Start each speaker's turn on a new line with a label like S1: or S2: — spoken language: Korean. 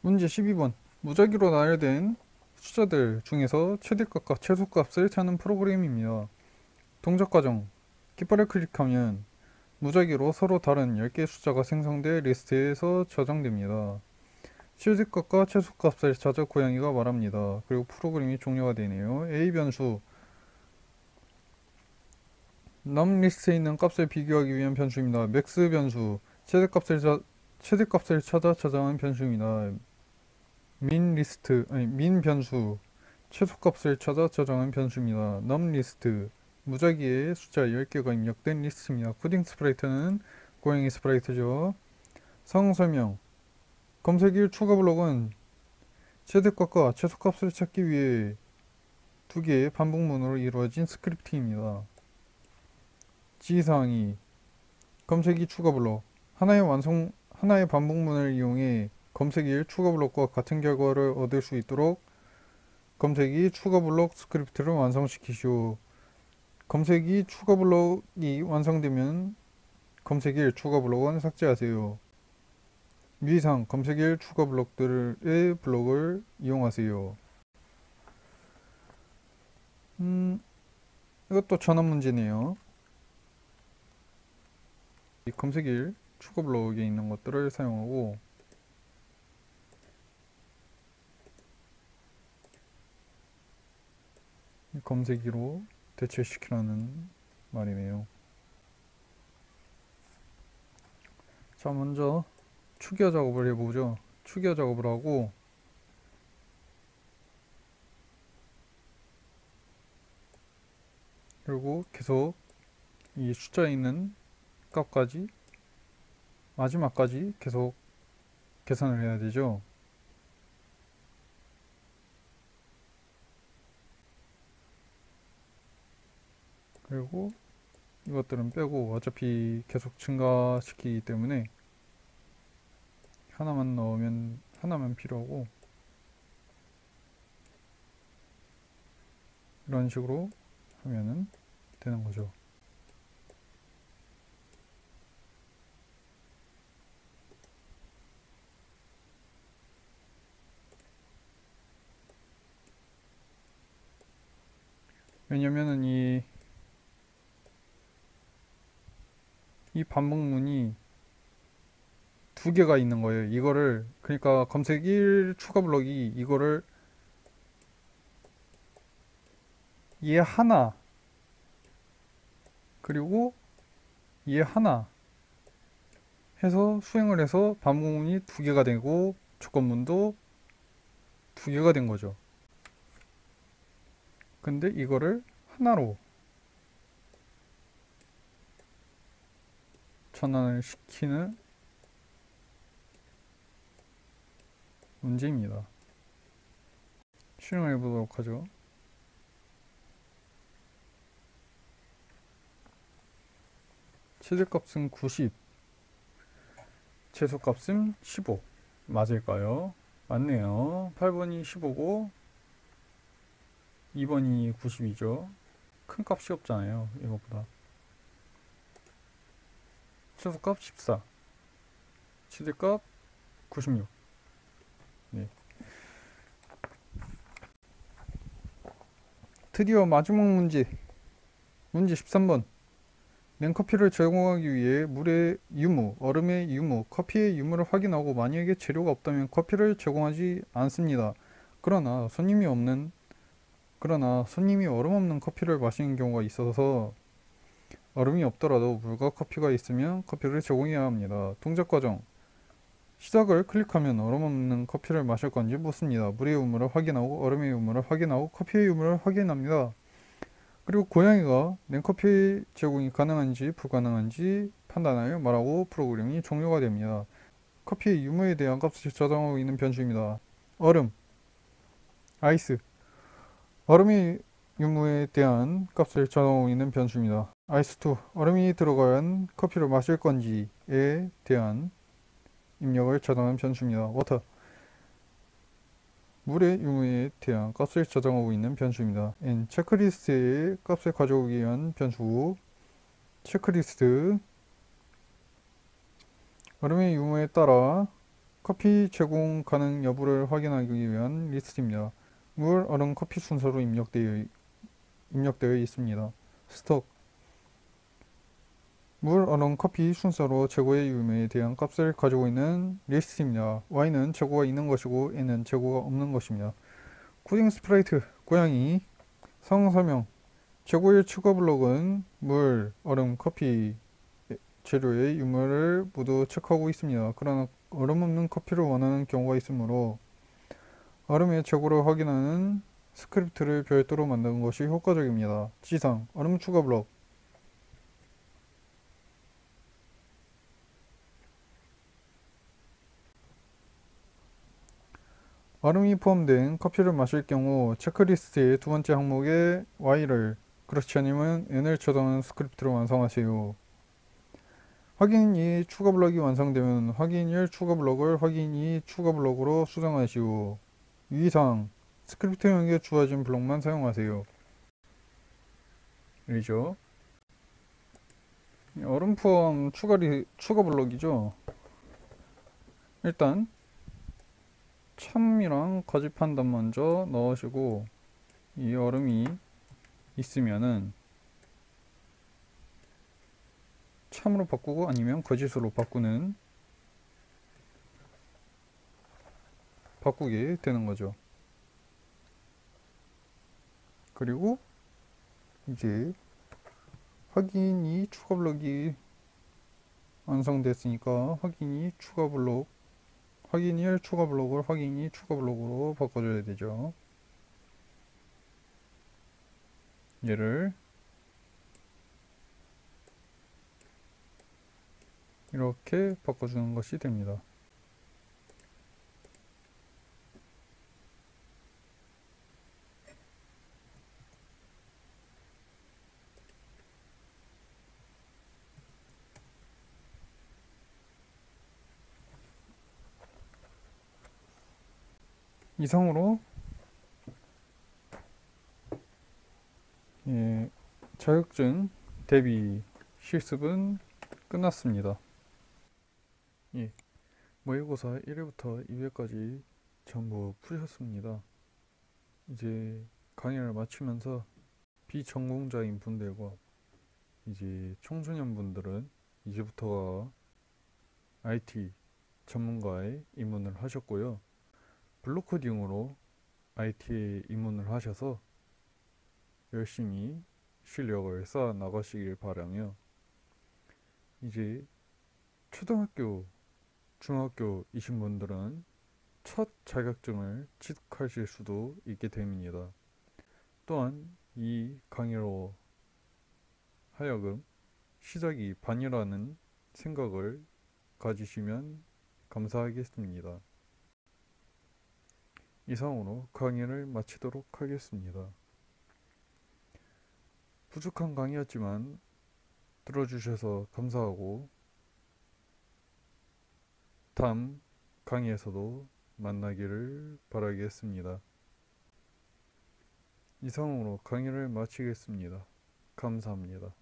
S1: 문제 12번. 무작위로 나열된 숫자들 중에서 최대값과 최소값을 찾는 프로그램입니다. 동작 과정. 깃발을 클릭하면 무작위로 서로 다른 10개의 숫자가 생성돼 리스트에서 저장됩니다. 최대값과 최소값을 찾아 고양이가 말합니다. 그리고 프로그램이 종료가 되네요. A 변수. 남 리스트에 있는 값을 비교하기 위한 변수입니다. max 변수. 최대값을 찾아 저장한 변수입니다. min 변수. 최소값을 찾아 저장한 변수입니다. num 리스트. 무작위의 숫자 10개가 입력된 리스트입니다. 코딩 스프라이트는 고양이 스프라이트죠. 상호 설명. 검색일 추가 블록은 최대값과 최소값을 찾기 위해 두 개의 반복문으로 이루어진 스크립트입니다. 지시사항이 검색이 추가 블록. 하나의 반복문을 이용해 검색일 추가 블록과 같은 결과를 얻을 수 있도록 검색이 추가 블록 스크립트를 완성시키시오. 검색이 추가 블록이 완성되면 검색일 추가 블록은 삭제하세요. 유의사항. 검색일 추가 블록들의 블록을 이용하세요. 이것도 전환 문제네요. 이 검색일 추가 블록에 있는 것들을 사용하고 검색기로 대체시키라는 말이네요. 자, 먼저 추기화 작업을 해보죠. 추기화 작업을 하고 그리고 계속 이 숫자에 있는 값까지 마지막까지 계속 계산을 해야 되죠. 그리고 이것들은 빼고 어차피 계속 증가시키기 때문에 하나만 넣으면 하나만 필요하고 이런 식으로 하면은 되는 거죠. 왜냐면은 이 반복문이 두 개가 있는 거예요. 이거를 그러니까 검색 1 추가 블럭이 이거를 얘 하나 그리고 얘 하나 해서 수행을 해서 반복문이 두 개가 되고 조건문도 두 개가 된 거죠. 근데 이거를 하나로 전환을 시키는 문제입니다. 실행해 보도록 하죠. 최대값은 90, 최소값은 15. 맞을까요? 맞네요. 8번이 15고 2번이 90이죠. 큰 값이 없잖아요. 이것보다. 최소값 14, 최대값 96. 네. 드디어 마지막 문제 13번. 냉커피를 제공하기 위해 물의 유무, 얼음의 유무, 커피의 유무를 확인하고 만약에 재료가 없다면 커피를 제공하지 않습니다. 그러나 손님이 얼음 없는 커피를 마시는 경우가 있어서 얼음이 없더라도 물과 커피가 있으면 커피를 제공해야 합니다. 동작 과정. 시작을 클릭하면 얼음 없는 커피를 마실 건지 묻습니다. 물의 유무를 확인하고 얼음의 유무를 확인하고 커피의 유무를 확인합니다. 그리고 고양이가 냉커피 제공이 가능한지 불가능한지 판단하여 말하고 프로그램이 종료가 됩니다. 커피의 유무에 대한 값을 저장하고 있는 변수입니다. 얼음, 아이스. 얼음의 유무에 대한 값을 저장하고 있는 변수입니다. 아이스2. 얼음이 들어간 커피를 마실 건지에 대한 입력을 저장한 변수입니다. 워터. 물의 유무에 대한 값을 저장하고 있는 변수입니다. n 체크리스트의 값을 가져오기 위한 변수 체크리스트 얼음의 유무에 따라 커피 제공 가능 여부를 확인하기 위한 리스트입니다. 물, 얼음, 커피 순서로 입력되어 있습니다. 스톡 물, 얼음, 커피 순서로 재고의 유무에 대한 값을 가지고 있는 리스트입니다. y는 재고가 있는 것이고 n은 재고가 없는 것입니다. 코딩 스프라이트 고양이 상황 설명 재고의 추가 블록은 물, 얼음, 커피 재료의 유무를 모두 체크하고 있습니다. 그러나 얼음 없는 커피를 원하는 경우가 있으므로 얼음의 재고를 확인하는 스크립트를 별도로 만드는 것이 효과적입니다. 지상 얼음 추가 블록 얼음이 포함된 커피를 마실 경우 체크리스트의 두 번째 항목에 y를 그렇지 않으면 n을 저장하는 스크립트를 완성하세요. 확인 2 추가 블럭이 완성되면 확인 1 추가 블럭을 확인 2 추가 블럭으로 수정하시오. 유의사항 스크립트명에 주어진 블럭만 사용하세요. 이죠. 얼음 포함 추가 블럭이죠. 일단 참이랑 거짓 판단 먼저 넣으시고 이 얼음이 있으면은 참으로 바꾸고 아니면 거짓으로 바꾸게 되는 거죠. 그리고 이제 확인이 추가 블럭이 완성됐으니까 확인이 추가 블럭 확인 1 추가 블럭을 확인 2 추가 블럭으로 바꿔줘야 되죠. 얘를 이렇게 바꿔주는 것이 됩니다. 이상으로 자격증 대비 실습은 끝났습니다. 모의고사 1회부터 2회까지 전부 푸셨습니다. 이제 강의를 마치면서 비전공자인 분들과 이제 청소년 분들은 이제부터가 IT 전문가에 입문을 하셨고요. 블록코딩으로 IT에 입문을 하셔서 열심히 실력을 쌓아 나가시길 바라며 이제 초등학교, 중학교이신 분들은 첫 자격증을 취득하실 수도 있게 됩니다. 또한 이 강의로 하여금 시작이 반이라는 생각을 가지시면 감사하겠습니다. 이상으로 강의를 마치도록 하겠습니다. 부족한 강의였지만 들어주셔서 감사하고 다음 강의에서도 만나기를 바라겠습니다. 이상으로 강의를 마치겠습니다. 감사합니다.